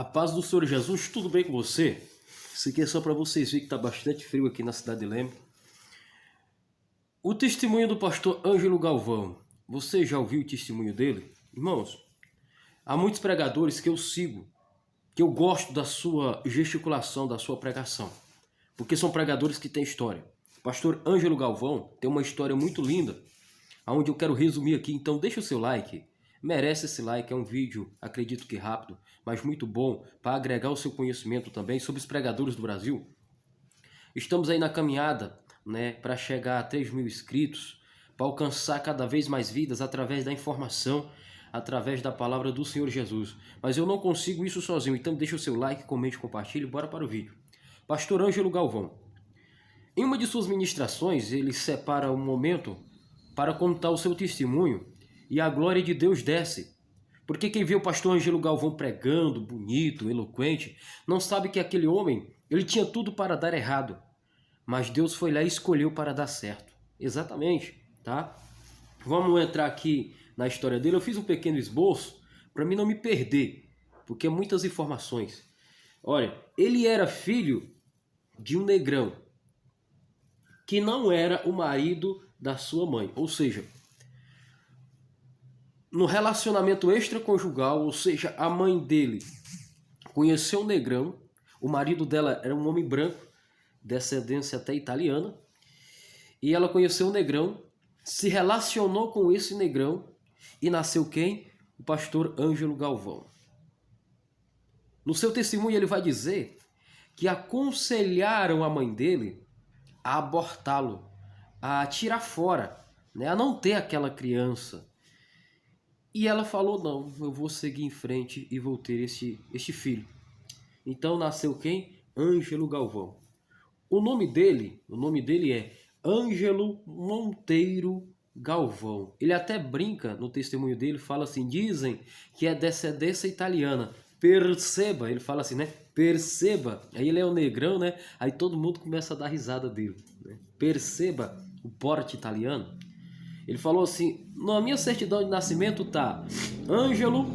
A paz do Senhor Jesus, tudo bem com você? Isso aqui é só para vocês verem que está bastante frio aqui na cidade de Leme. O testemunho do pastor Ângelo Galvão. Você já ouviu o testemunho dele? Irmãos, há muitos pregadores que eu sigo, que eu gosto da sua gesticulação, da sua pregação, porque são pregadores que têm história. O pastor Ângelo Galvão tem uma história muito linda, onde eu quero resumir aqui, então deixa o seu like. Merece esse like, é um vídeo, acredito que rápido, mas muito bom, para agregar o seu conhecimento também sobre os pregadores do Brasil. Estamos aí na caminhada, para chegar a 3.000 inscritos, para alcançar cada vez mais vidas através da informação, através da palavra do Senhor Jesus. Mas eu não consigo isso sozinho, então deixa o seu like, comente, compartilhe, bora para o vídeo. Pastor Ângelo Galvão. Em uma de suas ministrações, ele separa um momento para contar o seu testemunho, e a glória de Deus desce. Porque quem vê o pastor Ângelo Galvão pregando, bonito, eloquente, não sabe que aquele homem, ele tinha tudo para dar errado. Mas Deus foi lá e escolheu para dar certo. Exatamente, tá? Vamos entrar aqui na história dele. Eu fiz um pequeno esboço para mim não me perder, porque é muitas informações. Olha, ele era filho de um negrão, que não era o marido da sua mãe. Ou seja, no relacionamento extraconjugal, ou seja, a mãe dele conheceu um negrão, o marido dela era um homem branco, descendência até italiana, e ela conheceu um negrão, se relacionou com esse negrão, e nasceu quem? O pastor Ângelo Galvão. No seu testemunho ele vai dizer que aconselharam a mãe dele a abortá-lo, a tirar fora, a não ter aquela criança. E ela falou, não, eu vou seguir em frente e vou ter este filho. Então nasceu quem? Ângelo Galvão. O nome dele é Ângelo Monteiro Galvão. Ele até brinca no testemunho dele, fala assim, dizem que é descendência italiana. Perceba, ele fala assim, perceba. Aí ele é o negrão, Aí todo mundo começa a dar risada dele. Perceba o porte italiano. Ele falou assim, na minha certidão de nascimento tá Ângelo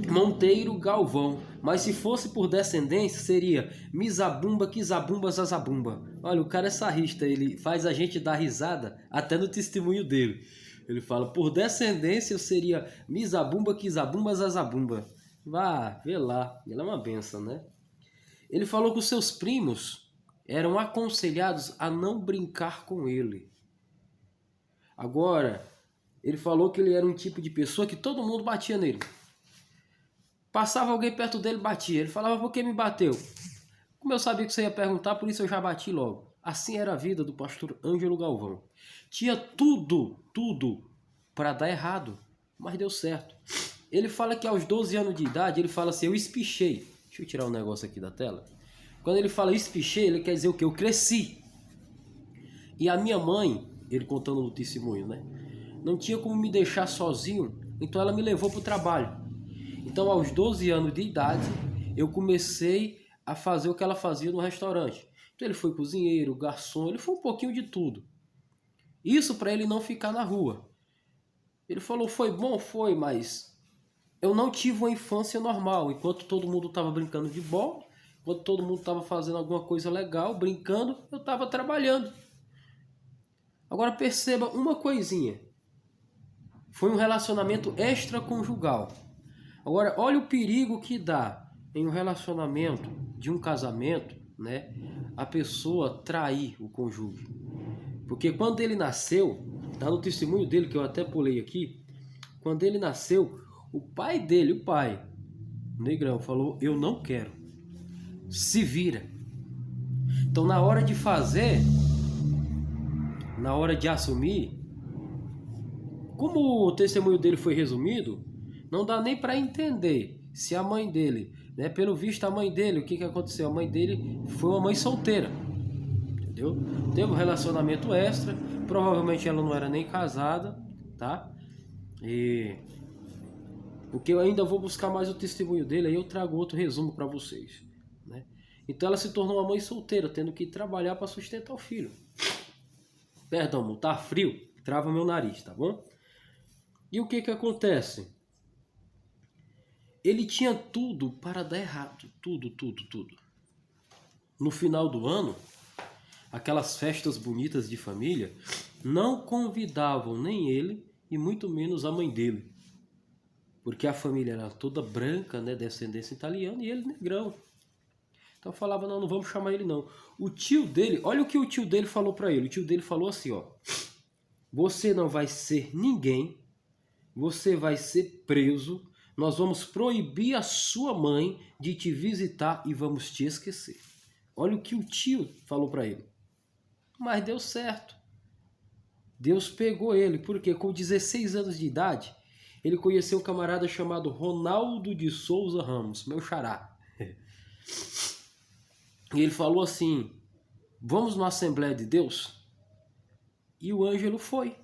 Monteiro Galvão, mas se fosse por descendência seria Misabumba, Kizabumba, Zazabumba. Olha, o cara é sarrista, ele faz a gente dar risada até no testemunho dele. Ele fala, por descendência eu seria Misabumba, Kizabumba, Zazabumba. Vá, vê lá, ele é uma benção, Ele falou que os seus primos eram aconselhados a não brincar com ele. Agora, ele falou que ele era um tipo de pessoa que todo mundo batia nele. Passava alguém perto dele, batia. Ele falava, por que me bateu? Como eu sabia que você ia perguntar, por isso eu já bati logo. Assim era a vida do pastor Ângelo Galvão. Tinha tudo para dar errado, mas deu certo. Ele fala que aos 12 anos de idade, ele fala assim, eu espichei. Deixa eu tirar um negócio aqui da tela. Quando ele fala espichei, ele quer dizer o quê? Eu cresci. E a minha mãe, ele contando no testemunho, não tinha como me deixar sozinho, então ela me levou para o trabalho. Então, aos 12 anos de idade, eu comecei a fazer o que ela fazia no restaurante. Então, ele foi cozinheiro, garçom, ele foi um pouquinho de tudo. Isso para ele não ficar na rua. Ele falou, foi bom? Foi, mas eu não tive uma infância normal. Enquanto todo mundo estava brincando de bola, enquanto todo mundo estava fazendo alguma coisa legal, brincando, eu estava trabalhando. Agora perceba uma coisinha. Foi um relacionamento extraconjugal. Agora, olha o perigo que dá em um relacionamento de um casamento, a pessoa trair o cônjuge. Porque quando ele nasceu, tá no testemunho dele, que eu até pulei aqui, quando ele nasceu, o pai dele, o negrão, falou, eu não quero. Se vira. Então, na hora de fazer, na hora de assumir, como o testemunho dele foi resumido, não dá nem para entender se a mãe dele, pelo visto a mãe dele, o que aconteceu? A mãe dele foi uma mãe solteira, entendeu? Teve um relacionamento extra, provavelmente ela não era nem casada, tá? Porque eu ainda vou buscar mais o testemunho dele, aí eu trago outro resumo para vocês, Então ela se tornou uma mãe solteira, tendo que trabalhar para sustentar o filho. Perdão, amor, tá frio, trava meu nariz, tá bom? E o que acontece? Ele tinha tudo para dar errado. Tudo, tudo, tudo. No final do ano, aquelas festas bonitas de família não convidavam nem ele e muito menos a mãe dele. Porque a família era toda branca, né, descendência italiana, e ele negrão. Então falava, não vamos chamar ele não. O tio dele, olha o que o tio dele falou para ele. O tio dele falou assim, ó: você não vai ser ninguém, você vai ser preso, nós vamos proibir a sua mãe de te visitar e vamos te esquecer. Olha o que o tio falou para ele. Mas deu certo. Deus pegou ele, porque com 16 anos de idade, ele conheceu um camarada chamado Ronaldo de Souza Ramos, meu xará. E ele falou assim, vamos na Assembleia de Deus? E o Ângelo foi.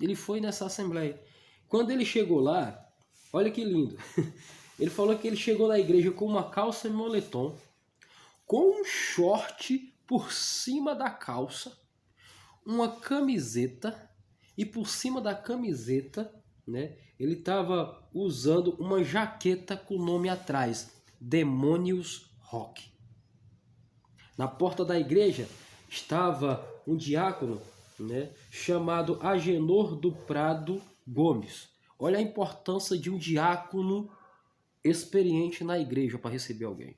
Ele foi nessa Assembleia. Quando ele chegou lá, olha que lindo. Ele falou que ele chegou na igreja com uma calça e moletom, com um short por cima da calça, uma camiseta, e por cima da camiseta, né, ele estava usando uma jaqueta com o nome atrás, Demônios Rock. Na porta da igreja estava um diácono, né, chamado Agenor do Prado Gomes. Olha a importância de um diácono experiente na igreja para receber alguém.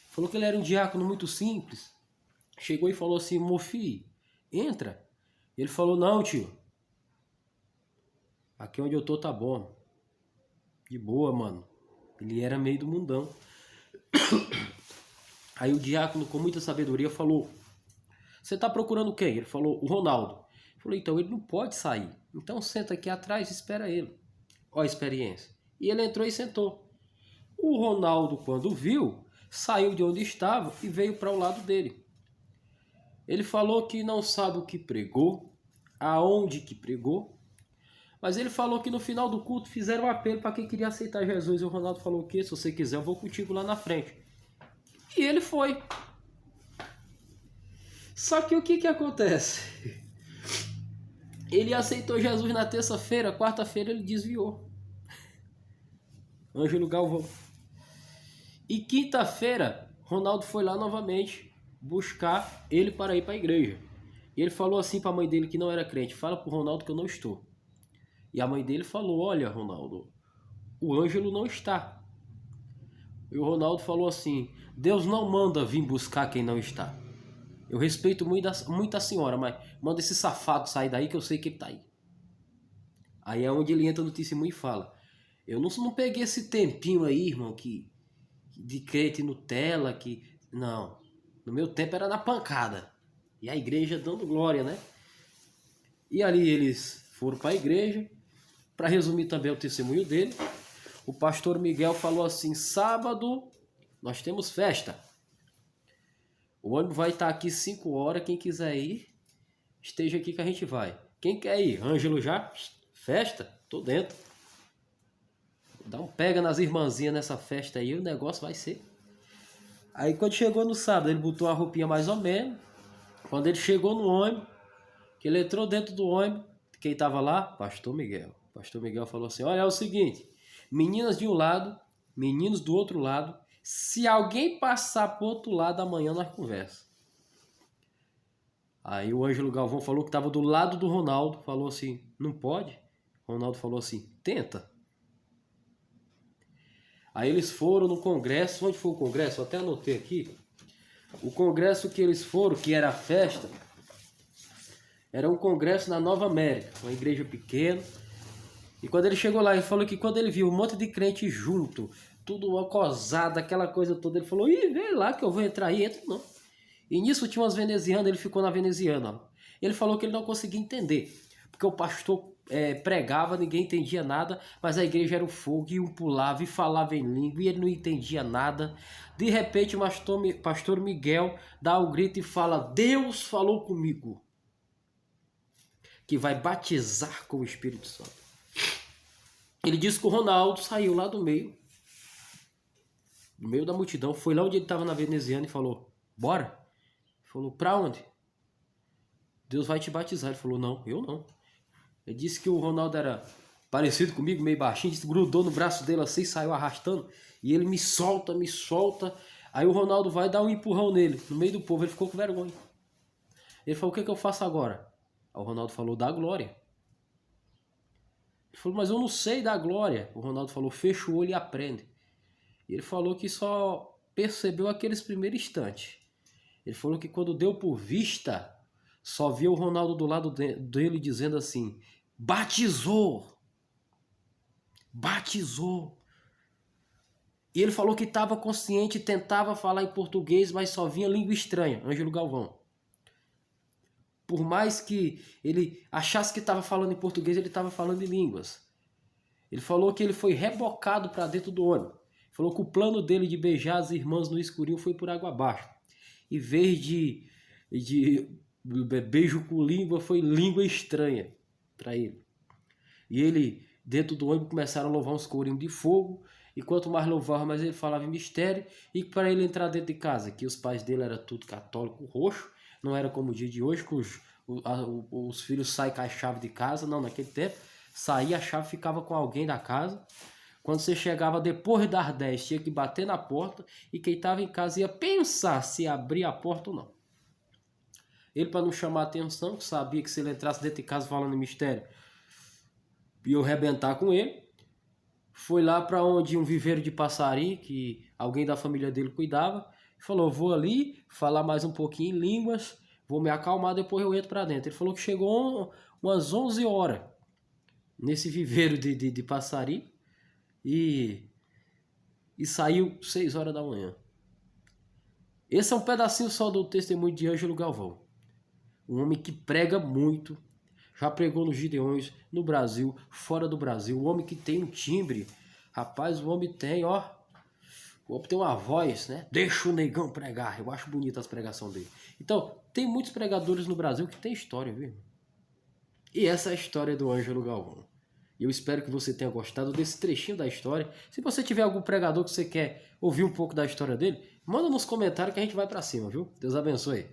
Falou que ele era um diácono muito simples. Chegou e falou assim, meu filho, entra. Ele falou, não, tio. Aqui onde eu tô tá bom. De boa, mano. Ele era meio do mundão. Aí o diácono, com muita sabedoria, falou, você tá procurando quem? Ele falou, o Ronaldo. Ele falou, então ele não pode sair. Então senta aqui atrás e espera ele. Olha a experiência. E ele entrou e sentou. O Ronaldo, quando viu, saiu de onde estava e veio para o lado dele. Ele falou que não sabe o que pregou, aonde que pregou, mas ele falou que no final do culto fizeram um apelo para quem queria aceitar Jesus. E o Ronaldo falou que se você quiser eu vou contigo lá na frente. E ele foi. Só que o que acontece? Ele aceitou Jesus na terça-feira, quarta-feira ele desviou. Ângelo Galvão. E quinta-feira, Ronaldo foi lá novamente buscar ele para ir para a igreja. E ele falou assim para a mãe dele que não era crente, fala para o Ronaldo que eu não estou. E a mãe dele falou, olha Ronaldo, o Ângelo não está. E o Ronaldo falou assim, Deus não manda vir buscar quem não está. Eu respeito muito a senhora, mas manda esse safado sair daí que eu sei que ele está aí. Aí é onde ele entra no testemunho e fala, eu não peguei esse tempinho aí, irmão, de crente Nutella, que... Não, no meu tempo era na pancada. E a igreja dando glória, né? E ali eles foram para a igreja. Para resumir também o testemunho dele, o pastor Miguel falou assim, sábado nós temos festa. O ônibus vai estar aqui 5 horas, quem quiser ir, esteja aqui que a gente vai. Quem quer ir? Ângelo já? Festa? Tô dentro. Dá um pega nas irmãzinhas nessa festa aí, o negócio vai ser. Aí quando chegou no sábado, ele botou uma roupinha mais ou menos. Quando ele chegou no ônibus, que ele entrou dentro do ônibus, quem estava lá? Pastor Miguel. Pastor Miguel falou assim, olha, é o seguinte, meninas de um lado, meninos do outro lado, se alguém passar pro outro lado, amanhã nós conversa. Aí o Ângelo Galvão falou que estava do lado do Ronaldo, falou assim, não pode? Ronaldo falou assim, tenta. Aí eles foram no congresso, onde foi o congresso? Eu até anotei aqui. O congresso que eles foram, que era a festa, era um congresso na Nova América, uma igreja pequena. E quando ele chegou lá, ele falou que quando ele viu um monte de crente junto, tudo acosado, aquela coisa toda, ele falou, ih, vem lá que eu vou entrar aí, entra não. E nisso tinha umas venezianas, ele ficou na veneziana. Ele falou que ele não conseguia entender, porque o pastor pregava, ninguém entendia nada, mas a igreja era o fogo, e um pulava e falava em língua, e ele não entendia nada. De repente o pastor Miguel dá um grito e fala, Deus falou comigo, que vai batizar com o Espírito Santo. Ele disse que o Ronaldo saiu lá do meio da multidão, foi lá onde ele estava na veneziana e falou, bora? Ele falou, pra onde? Deus vai te batizar. Ele falou, não, eu não. Ele disse que o Ronaldo era parecido comigo, meio baixinho, grudou no braço dele assim, saiu arrastando. E ele me solta, me solta. Aí o Ronaldo vai dar um empurrão nele, no meio do povo. Ele ficou com vergonha. Ele falou, o que eu faço agora? Aí o Ronaldo falou, dá glória. Ele falou, mas eu não sei dar glória. O Ronaldo falou, fecha o olho e aprende. E ele falou que só percebeu aqueles primeiros instantes. Ele falou que quando deu por vista, só via o Ronaldo do lado dele dizendo assim, batizou! Batizou! E ele falou que estava consciente, tentava falar em português, mas só vinha língua estranha, Ângelo Galvão. Por mais que ele achasse que estava falando em português, ele estava falando em línguas. Ele falou que ele foi rebocado para dentro do ônibus. Falou que o plano dele de beijar as irmãs no escurinho foi por água abaixo. Em vez de beijo com língua, foi língua estranha para ele. E ele, dentro do ônibus, começaram a louvar uns corinhos de fogo. E quanto mais louvava, mais ele falava em mistério. E para ele entrar dentro de casa, que os pais dele eram tudo católico roxo. Não era como o dia de hoje, que os filhos saem com a chave de casa. Não, naquele tempo, saía, a chave ficava com alguém da casa. Quando você chegava depois das 10, tinha que bater na porta. E quem estava em casa ia pensar se abrir a porta ou não. Ele, para não chamar a atenção, sabia que se ele entrasse dentro de casa falando em mistério, ia eu arrebentar com ele. Foi lá para onde um viveiro de passarinho, que alguém da família dele cuidava. Falou, vou ali, falar mais um pouquinho em línguas, vou me acalmar, depois eu entro para dentro. Ele falou que chegou umas 11 horas nesse viveiro de passarinho e saiu 6 horas da manhã. Esse é um pedacinho só do testemunho de Ângelo Galvão. Um homem que prega muito, já pregou nos Gideões, no Brasil, fora do Brasil. Um homem que tem um timbre. Rapaz, o homem tem, ó. O homem tem uma voz, né? Deixa o negão pregar. Eu acho bonita as pregações dele. Então, tem muitos pregadores no Brasil que tem história, viu? E essa é a história do Ângelo Galvão. E eu espero que você tenha gostado desse trechinho da história. Se você tiver algum pregador que você quer ouvir um pouco da história dele, manda nos comentários que a gente vai pra cima, viu? Deus abençoe.